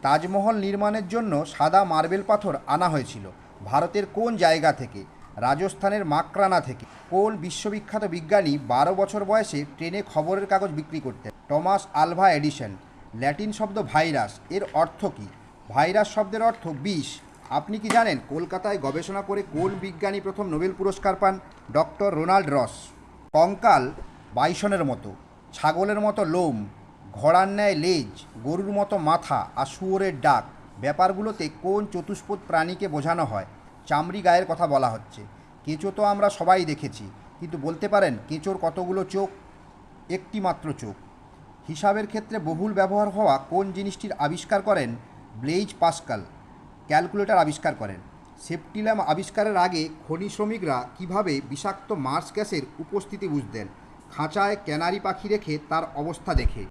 তাজমহল নির্মাণের জন্য সাদা মার্বেল পাথর আনা হয়েছিল ভারতের কোন জায়গা থেকে? রাজস্থানের মাকরানা থেকে। কোন বিশ্ববিখ্যাত বিজ্ঞানী 12 বছর বয়সে ট্রেনে খবরের কাগজ বিক্রি করতেন? Thomas Alva Edison. ল্যাটিন শব্দ ভাইরাস এর অর্থ কী? ভাইরাস শব্দের অর্থ বিষ। আপনি কি জানেন কলকাতায় গবেষণা করে কোন বিজ্ঞানী প্রথম নোবেল পুরস্কার পান? ডক্টর রোনাল্ড রস। কঙ্কাল বাইসনের মতো, ছাগলের মতো লোম, ঘোড়ার ন্যায় লেজ, গরুর মতো মাথা আর শুয়োরের ডাক ব্যাপারগুলোতে কোন চতুষ্পদ প্রাণীকে বোঝানো হয়? চামড়ি গায়ের কথা বলা হচ্ছে। কেঁচো তো আমরা সবাই দেখেছি, কিন্তু বলতে পারেন কেঁচোর কতগুলো চোখ? একটি মাত্র চোখ। হিসাবের ক্ষেত্রে বহুল ব্যবহার হওয়া কোন জিনিসটির আবিষ্কার করেন? ব্লেইজ পাস্কাল ক্যালকুলেটর আবিষ্কার করেন। সেফটি ল্যাম্প আবিষ্কারের আগে খনি শ্রমিকরা কিভাবে বিষাক্ত মার্স গ্যাসের উপস্থিতি বুঝতেন? খাঁচায় ক্যানারি পাখি রেখে তার অবস্থা দেখে।